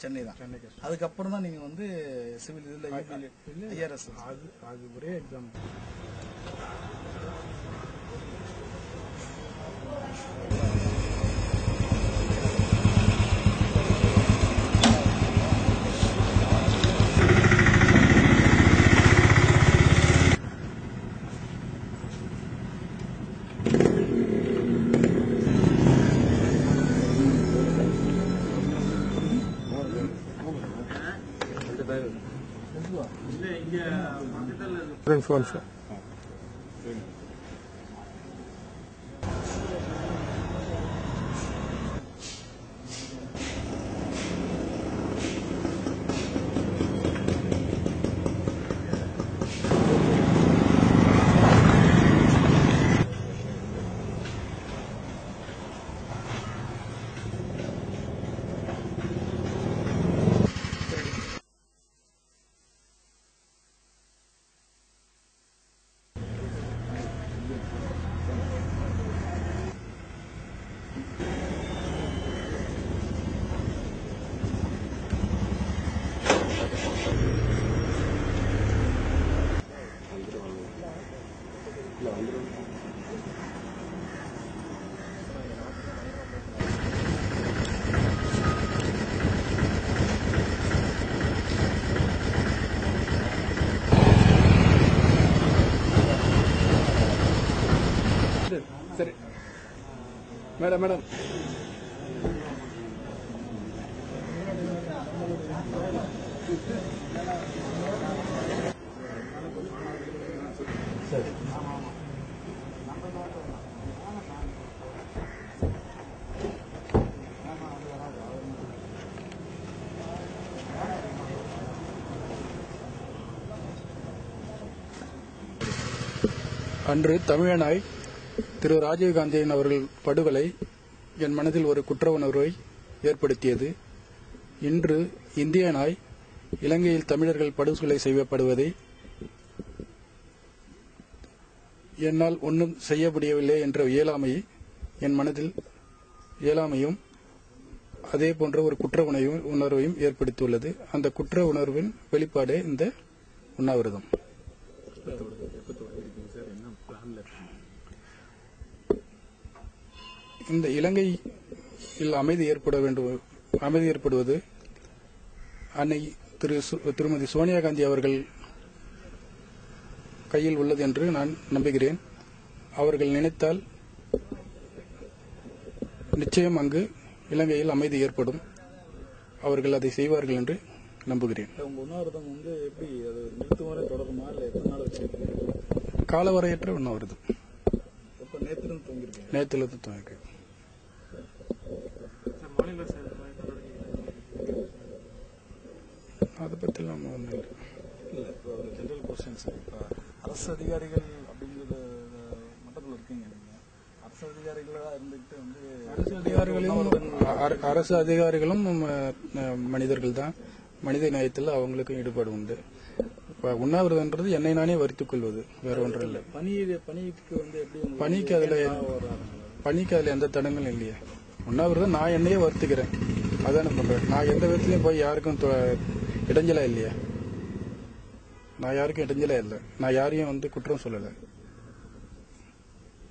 சென்னை தான். அதுக்கப்புறம் தான் நீங்க வந்து சிவில் இதுல ஐஆர்எஸ் அது ஒரே எக்ஸாம். சரி மேடம் மேடம் சரி அன்று தமிழனாய் திரு ராஜீவ்காந்தியின் அவர்கள் படுகொலை என் மனதில் ஒரு குற்ற உணர்வை ஏற்படுத்தியது. இன்று இந்தியனாய் இலங்கையில் தமிழர்கள் படுகொலை செய்யப்படுவதை என்னால் ஒன்றும் செய்ய முடியவில்லை என்ற என் மனதில் இயலாமையும் அதே போன்ற ஒரு குற்ற உணர்வையும் ஏற்படுத்தியுள்ளது. அந்த குற்ற உணர்வின் வெளிப்பாடே இந்த உண்ணாவிரதம். இந்த இலங்கையில் அமைதி ஏற்படுவது அன்னை திருமதி சோனியா காந்தி அவர்கள் கையில் உள்ளது என்று நான் நம்புகிறேன். அவர்கள் நினைத்தால் நிச்சயம் அங்கு இலங்கையில் அமைதி ஏற்படும். அவர்கள் அதை செய்வார்கள் என்று நம்புகிறேன். காலவரையற்ற உண்ணாவிரதம் நேற்றிலிருந்து துவங்கி அதை பத்தி அரசு அதிகாரிகள் அப்படிங்கிற மட்டத்தில் இருக்கீங்க. அரசு அதிகாரிகளும் மனிதர்கள் தான். மனித நேயத்தில் அவங்களுக்கும் ஈடுபாடு உண்டு. உண்ணாவிரதம்ன்றது என்னை நானே வருத்திக் கொள்வது, வேற ஒன்றும் இல்லை. பணிக்கு அதுல எந்த தடங்களும் இல்லையே. உண்ணாவிரதம் நான் என்னையே வருத்திக்கிறேன், அதான பண்றேன். நான் எந்த விதத்திலையும் போய் யாருக்கும் இடைஞ்சலா இல்லையா? நான் யாருக்கும் இடைஞ்சலா இல்லை. நான் யாரையும் குற்றம் சொல்லலை.